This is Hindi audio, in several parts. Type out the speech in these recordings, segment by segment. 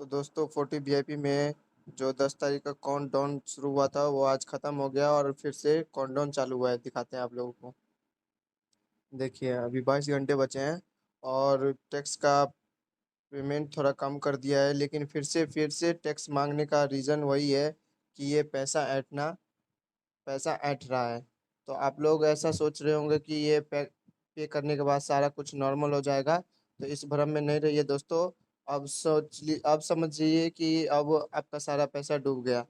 तो दोस्तों 40 वीआईपी में जो 10 तारीख का काउंटडाउन शुरू हुआ था वो आज ख़त्म हो गया और फिर से काउंटडाउन चालू हुआ है। दिखाते हैं आप लोगों को। देखिए अभी 22 घंटे बचे हैं और टैक्स का पेमेंट थोड़ा कम कर दिया है, लेकिन फिर से टैक्स मांगने का रीज़न वही है कि ये पैसा ऐंठ रहा है। तो आप लोग ऐसा सोच रहे होंगे कि ये पे करने के बाद सारा कुछ नॉर्मल हो जाएगा, तो इस भ्रम में नहीं रहिए दोस्तों। अब समझिए कि अब आपका सारा पैसा डूब गया।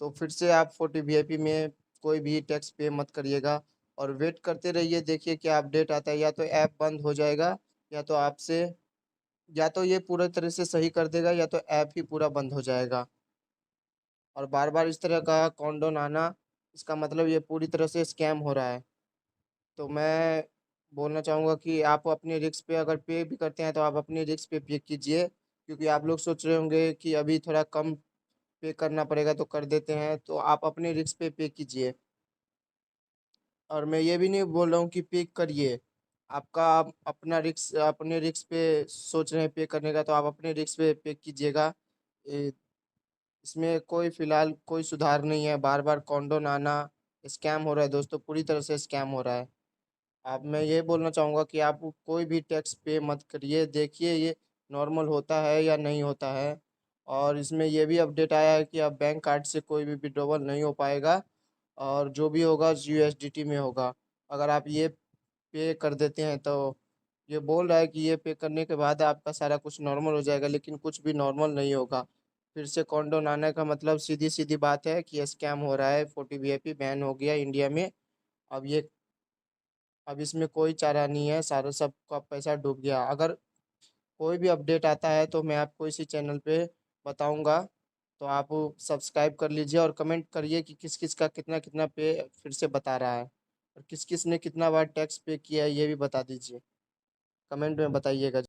तो फिर से आप 40 वीआईपी में कोई भी टैक्स पे मत करिएगा और वेट करते रहिए। देखिए क्या अपडेट आता है, या तो ऐप बंद हो जाएगा या तो आपसे या तो ये पूरी तरह से सही कर देगा या तो ऐप ही पूरा बंद हो जाएगा। और बार बार इस तरह का काउंटडाउन आना, इसका मतलब ये पूरी तरह से स्कैम हो रहा है। तो मैं बोलना चाहूँगा कि आप अपने रिस्क पे अगर पे भी करते हैं तो आप अपने रिस्क पे कीजिए, क्योंकि आप लोग सोच रहे होंगे कि अभी थोड़ा कम पे करना पड़ेगा तो कर देते हैं, तो आप अपने रिस्क पे कीजिए। और मैं ये भी नहीं बोल रहा हूँ कि पे करिए। आप अपना रिस्क अपने रिस्क पे सोच रहे हैं पे करने का, तो आप अपने रिस्क पे कीजिएगा। इसमें कोई फिलहाल कोई सुधार नहीं है। बार बार काउंटडाउन आना स्कैम हो रहा है दोस्तों, पूरी तरह से स्कैम हो रहा है। अब मैं ये बोलना चाहूँगा कि आप कोई भी टैक्स पे मत करिए, देखिए ये नॉर्मल होता है या नहीं होता है। और इसमें ये भी अपडेट आया है कि अब बैंक कार्ड से कोई भी विड्रॉवल नहीं हो पाएगा और जो भी होगा यूएसडीटी में होगा। अगर आप ये पे कर देते हैं तो ये बोल रहा है कि ये पे करने के बाद आपका सारा कुछ नॉर्मल हो जाएगा, लेकिन कुछ भी नॉर्मल नहीं होगा। फिर से काउंटडाउन आने का मतलब सीधी सीधी बात है कि स्कैम हो रहा है। 40 वीआईपी बैन हो गया इंडिया में। अब ये अब इसमें कोई चारा नहीं है, सारा सबका पैसा डूब गया। अगर कोई भी अपडेट आता है तो मैं आपको इसी चैनल पे बताऊंगा। तो आप सब्सक्राइब कर लीजिए और कमेंट करिए कि किस किस का कितना कितना पे फिर से बता रहा है और किस किस ने कितना बार टैक्स पे किया है ये भी बता दीजिए। कमेंट में बताइएगा।